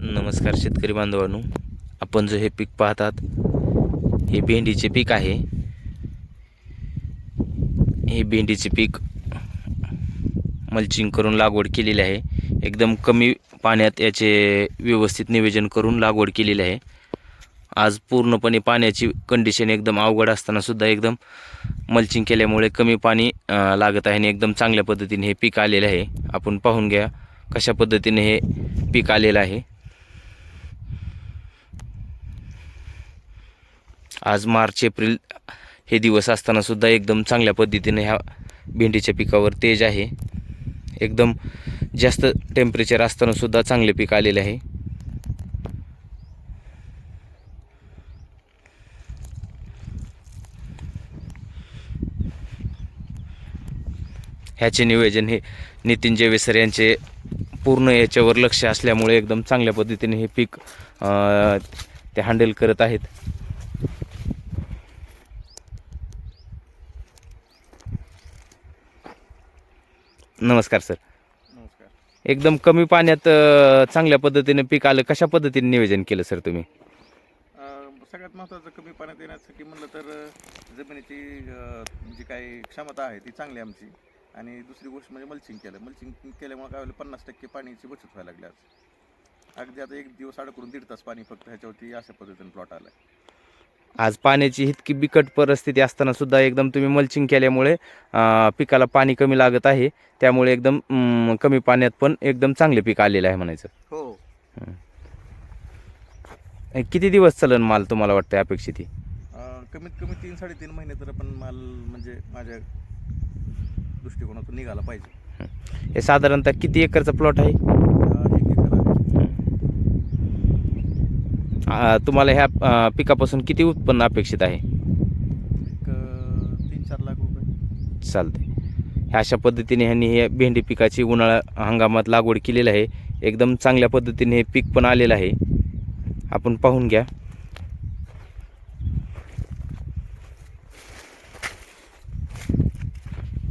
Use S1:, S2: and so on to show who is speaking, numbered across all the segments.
S1: नमस्कार शेतकरी बांधवांनो, आपण जो हे पीक पाहतात हे भेंडीचे पीक आहे। हे भेंडीचे पीक मल्चिंग करून लागवड केलेली आहे। एकदम कमी पाण्यात याचे व्यवस्थित नियोजन करून लागवड केलेली आहे। आज पूर्णपणे पाण्याची कंडिशन एकदम अवघड असताना सुद्धा एकदम मल्चिंग केल्यामुळे कमी पाणी लागत आहे आणि एकदम चांगल्या पद्धतीने हे पीक आलेले आहे। आपण पाहून घ्या कशा पद्धतीने हे पीक आलेलं आहे। आज मार्च एप्रिल हे दिवस असताना सुद्धा एकदम चांगल्या पद्धतीने ह्या भेंडीच्या पिकावर तेज आहे। एकदम जास्त टेम्परेचर असताना सुद्धा चांगले पीक आलेले आहे। ह्याचे नियोजन हे नितीन जेवेसर यांचे पूर्ण याच्यावर लक्ष असल्यामुळे एकदम चांगल्या पद्धतीने हे पीक ते हँडल करत आहेत। नमस्कार सर।
S2: नमस्कार।
S1: एकदम कमी पाण्यात चांगल्या पद्धतीने पीक आलं, कशा पद्धतीने नियोजन केलं सर तुम्ही?
S2: सगळ्यात महत्त्वाचं कमी पाण्यात येण्यासाठी म्हणलं तर जमिनीची जी काही क्षमता आहे ती चांगली आमची, आणि दुसरी गोष्ट म्हणजे मल्चिंग केलं। मल्चिंग केल्यामुळे काय होलं, 50% पाण्याची बचत व्हायला लागली। आज अगदी आता एक दिवस अडकून 1.5 तास पाणी फक्त ह्याच्यावरती अशा पद्धतीने प्लॉट आला आहे।
S1: आज पाण्याची इतकी बिकट परिस्थिती असताना सुद्धा एकदम तुम्ही मल्चिंग केल्यामुळे पिकाला पाणी कमी लागत आहे, त्यामुळे एकदम कमी पाण्यात पण एकदम चांगले पीक आलेलं आहे म्हणायचं।
S2: हो।
S1: किती दिवस चलन माल तुम्हाला वाटतं अपेक्षित?
S2: कमीत कमी 3-3.5 महिने तर पण माल म्हणजे माझ्या दृष्टिकोनातून निघाला पाहिजे।
S1: हे साधारणतः किती एकरचा प्लॉट आहे?
S2: 1 एकर आहे।
S1: तुम्हाला ह्या पिकापासून किती उत्पन्न अपेक्षित आहे?
S2: एक 3-4 लाख रुपये।
S1: चालते। ह्या अशा पद्धतीने ह्यांनी हे भेंडी पिकाची उन्हाळा हंगामात लागवड केलेली आहे। एकदम चांगल्या पद्धतीने हे पीक पण आलेलं आहे, आपण पाहून घ्या।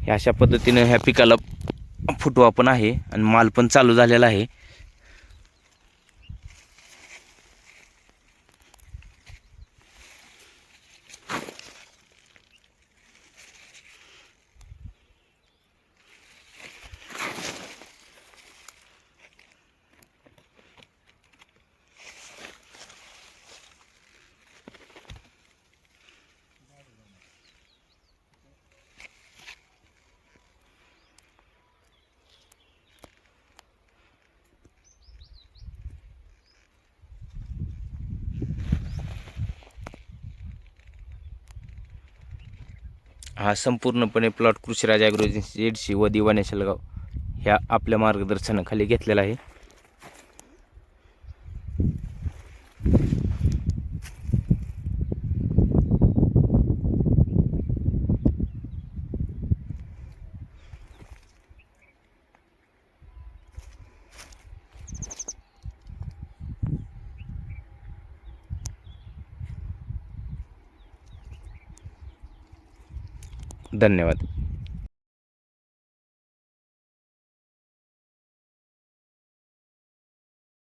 S1: ह्या अशा पद्धतीने ह्या पिकाला फुटवा पण आहे आणि माल पण चालू झालेला आहे। हा संपूर्णपणे प्लॉट कृषीराज ॲग्रो एजन्सी येडशी व दिवाने शेलगाव ह्या आपल्या मार्गदर्शनाखाली घेतलेला आहे। धन्यवाद।